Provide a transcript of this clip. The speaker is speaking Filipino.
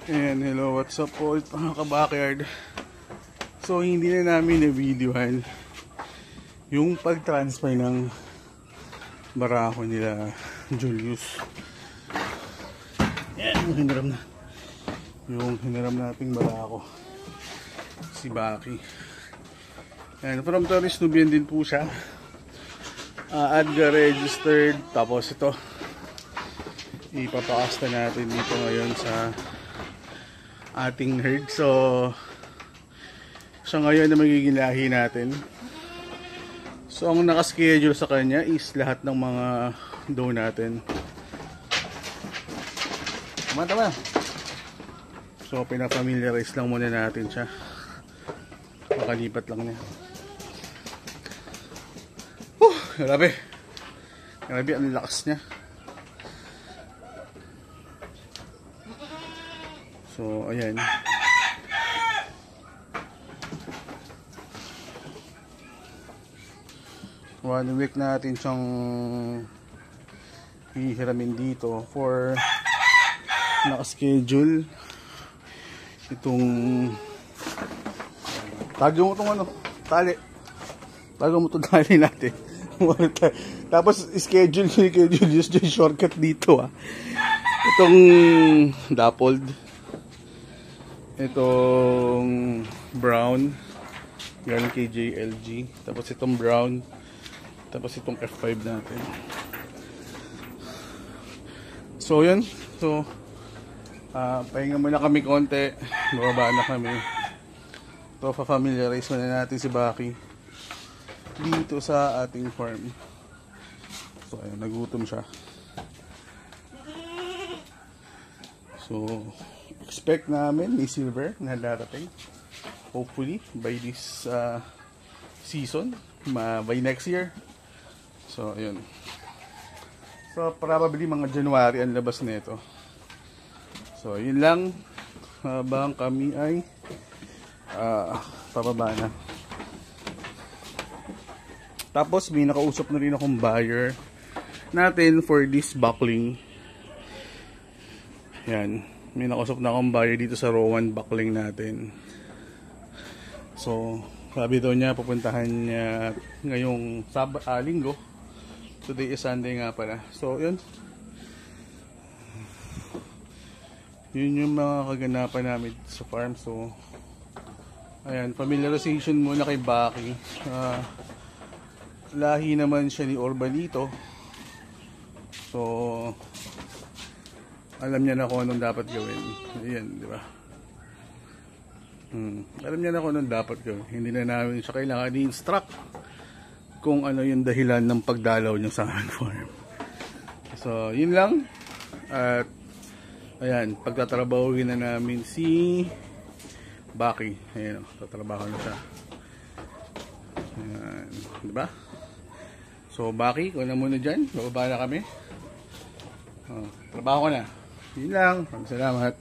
And hello, what's up po mga ka-backyard. So hindi na namin na-videohan yung pag-transfer ng barako nila Julius. Yan, yung hiniram nating barako si Baki. And from Torres Nubian din po siya. ADGA registered. Tapos ito ipapakasta natin dito ngayon sa ating herd. So siya ngayon na magiging lahi natin. So ang nakaschedule sa kanya is lahat ng mga doe natin. Tama. So pinafamiliarize lang muna natin siya. Makalipat lang niya. Grabe ang lakas niya. So ayan. 1 week natin siyang hihiramin dito for naka-schedule itong tago mo itong tali. Tago mo itong tali natin. Tapos schedule just shortcut dito itong dappled, itong brown galing kay JLG, tapos itong brown, tapos itong F5 natin. So yun, so pahinga muna kami konti, bababa na kami. So pa-familiarize muna natin si Baki dito sa ating farm. So ayun, nagutom siya. So expect namin may silver na darating, hopefully by this season, by next year. So ayun, so probably mga January ang labas nito. So yun lang, habang kami ay pababa na. Tapos may nakausap na rin akong buyer natin for this buckling. Yan, may nakausap na akong buyer dito sa Rowan buckling natin. So sabi daw niya pupuntahan niya ngayong linggo. Today is Sunday nga pala. So yun yung mga kaganapan namin sa farm. So ayan, familiarization muna kay Baki. Lahi naman siya ni Orbalito. So alam niya na kung anong dapat gawin. Ayan, di ba? Alam niya na kung anong dapat gawin. Hindi na namin siya kailangan i-instruct kung ano yung dahilan ng pagdalaw niya sa aming farm. So yun lang. At ayan, pagtatrabahuin na namin si Baki. Ayan, tatrabaho na siya. Ayan, di ba? So Baki, kung na muna dyan, bababa na kami. Trabaho ko na. Yun lang. Salamat.